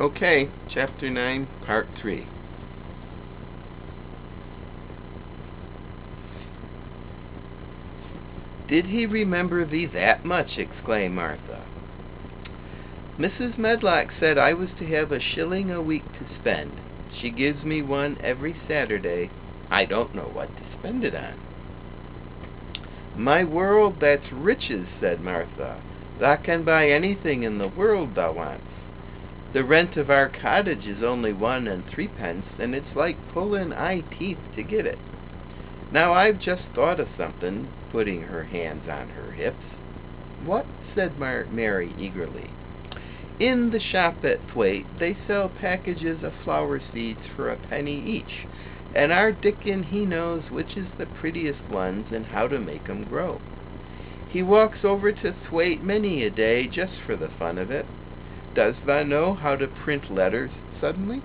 Okay, Chapter 9, Part 3. "Did he remember thee that much?" exclaimed Martha. "Mrs. Medlock said I was to have a shilling a week to spend. She gives me one every Saturday. I don't know what to spend it on." "My world, that's riches," said Martha. "Thou can buy anything in the world thou wants. The rent of our cottage is only 1 and 3 pence, and it's like pullin' eye teeth to get it. Now I've just thought of something," putting her hands on her hips. "What?" said Mary eagerly. "In the shop at Thwaite they sell packages of flower seeds for a penny each, and our Dickon he knows which is the prettiest ones and how to make 'em grow. He walks over to Thwaite many a day just for the fun of it. Does thou know how to print letters?" suddenly.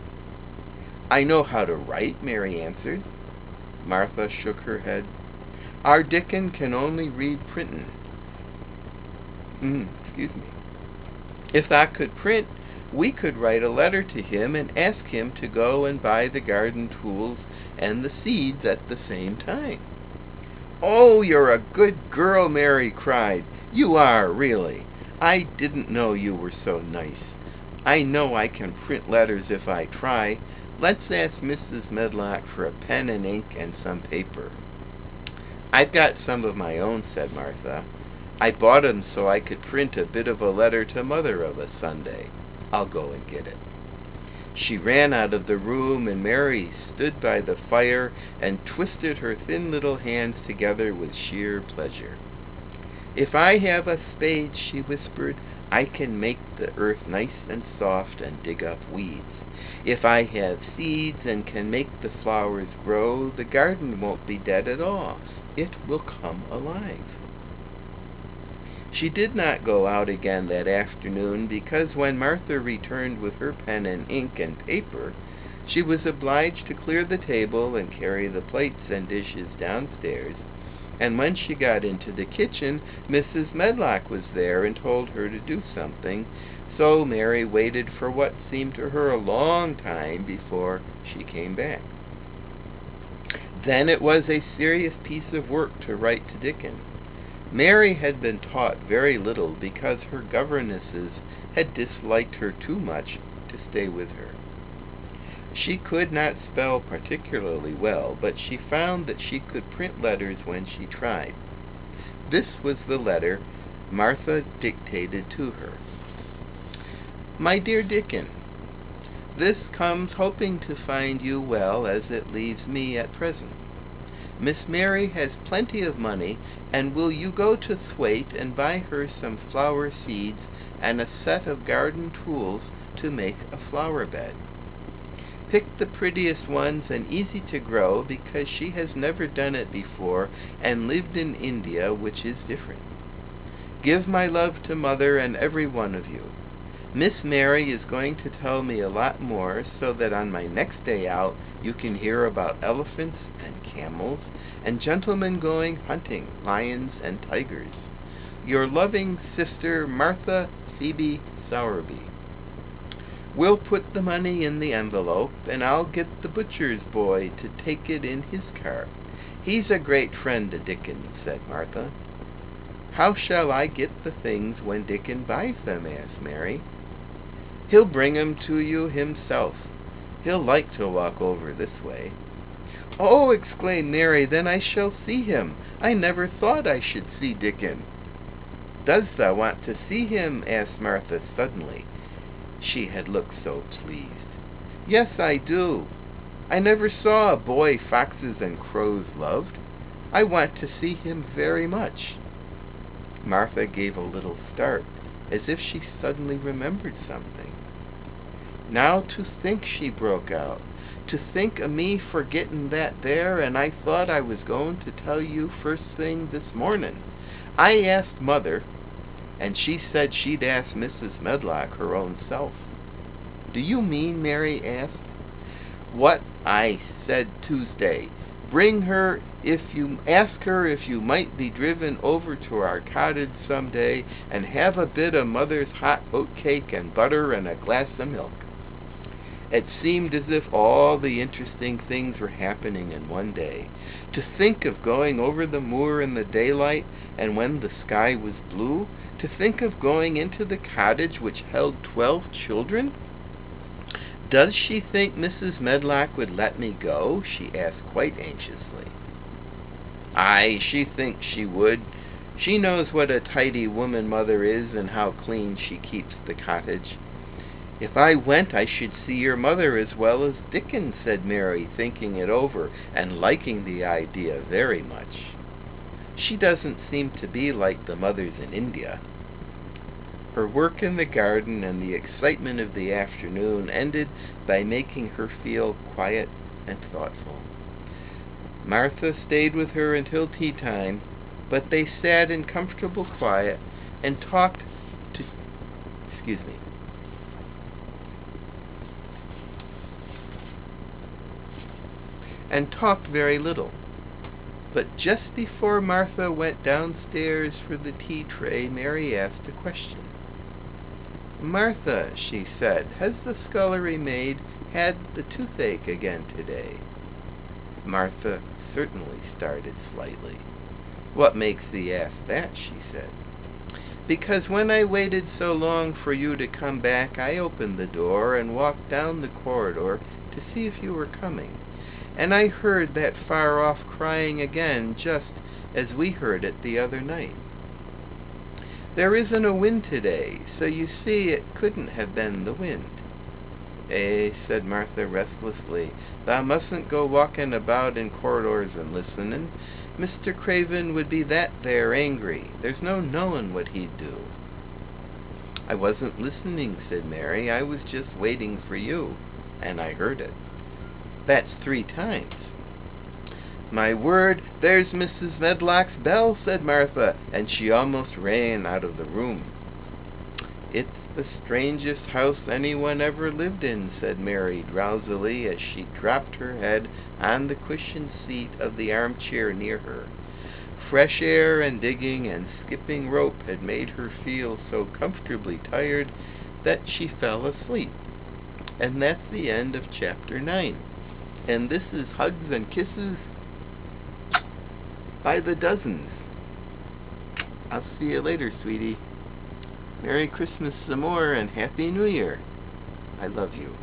"I know how to write," Mary answered. Martha shook her head. "Our Dickon can only read printin'. Excuse me. If thou could print, we could write a letter to him and ask him to go and buy the garden tools and the seeds at the same time." "Oh, you're a good girl," Mary cried. "You are, really. I didn't know you were so nice. I know I can print letters if I try. Let's ask Mrs. Medlock for a pen and ink and some paper." "I've got some of my own," said Martha. "I bought 'em so I could print a bit of a letter to Mother of a Sunday. I'll go and get it." She ran out of the room, and Mary stood by the fire and twisted her thin little hands together with sheer pleasure. "If I have a spade," she whispered, "I can make the earth nice and soft and dig up weeds. If I have seeds and can make the flowers grow, the garden won't be dead at all. It will come alive." She did not go out again that afternoon because when Martha returned with her pen and ink and paper, she was obliged to clear the table and carry the plates and dishes downstairs, and when she got into the kitchen, Mrs. Medlock was there and told her to do something, so Mary waited for what seemed to her a long time before she came back. Then it was a serious piece of work to write to Dickon. Mary had been taught very little because her governesses had disliked her too much to stay with her. She could not spell particularly well, but she found that she could print letters when she tried. This was the letter Martha dictated to her. "My dear Dickon, this comes hoping to find you well as it leaves me at present. Miss Mary has plenty of money, and will you go to Thwaite and buy her some flower seeds and a set of garden tools to make a flower bed. Pick the prettiest ones and easy to grow, because she has never done it before and lived in India, which is different. Give my love to Mother and every one of you. Miss Mary is going to tell me a lot more, so that on my next day out you can hear about elephants and camels and gentlemen going hunting, lions and tigers. Your loving sister, Martha Phoebe Sowerby. We'll put the money in the envelope, and I'll get the butcher's boy to take it in his cart. He's a great friend to Dickon," said Martha. "How shall I get the things when Dickon buys them?" asked Mary. "He'll bring 'em to you himself. He'll like to walk over this way." "Oh," exclaimed Mary, "then I shall see him. I never thought I should see Dickon." "Does thou want to see him?" asked Martha suddenly. She had looked so pleased. "Yes, I do. I never saw a boy foxes and crows loved. I want to see him very much." Martha gave a little start, as if she suddenly remembered something. "Now to think," she broke out, "to think o' me forgettin' that there, and I thought I was goin' to tell you first thing this mornin'. I asked Mother, and she said she'd ask Mrs. Medlock her own self." "Do you mean," Mary asked, "what I said Tuesday? Ask her if you might be driven over to our cottage some day and have a bit of Mother's hot oat cake and butter and a glass of milk. It seemed as if all the interesting things were happening in one day. To think of going over the moor in the daylight and when the sky was blue. To think of going into the cottage which held 12 children. "Does she think Mrs. Medlock would let me go?" she asked quite anxiously. "Aye, she thinks she would. She knows what a tidy woman Mother is and how clean she keeps the cottage." "If I went, I should see your mother as well as Dickon," said Mary, thinking it over and liking the idea very much. "She doesn't seem to be like the mothers in India." Her work in the garden and the excitement of the afternoon ended by making her feel quiet and thoughtful. Martha stayed with her until tea time, but they sat in comfortable quiet and talked very little. But just before Martha went downstairs for the tea tray, Mary asked a question. "Martha," she said, "has the scullery maid had the toothache again today?" Martha certainly started slightly. "What makes thee ask that?" she said. "Because when I waited so long for you to come back, I opened the door and walked down the corridor to see if you were coming. And I heard that far-off crying again, just as we heard it the other night. There isn't a wind today, so you see it couldn't have been the wind." "Eh," said Martha restlessly, "thou mustn't go walking about in corridors and listening. Mr. Craven would be that there angry. There's no knowing what he'd do." "I wasn't listening," said Mary. "I was just waiting for you, and I heard it." "That's 3 times." "My word, there's Mrs. Medlock's bell," said Martha, and she almost ran out of the room. "It's the strangest house anyone ever lived in," said Mary drowsily as she dropped her head on the cushioned seat of the armchair near her. Fresh air and digging and skipping rope had made her feel so comfortably tired that she fell asleep. And that's the end of Chapter 9. And this is Hugs and Kisses by the dozens. I'll see you later, sweetie. Merry Christmas some more, and Happy New Year. I love you.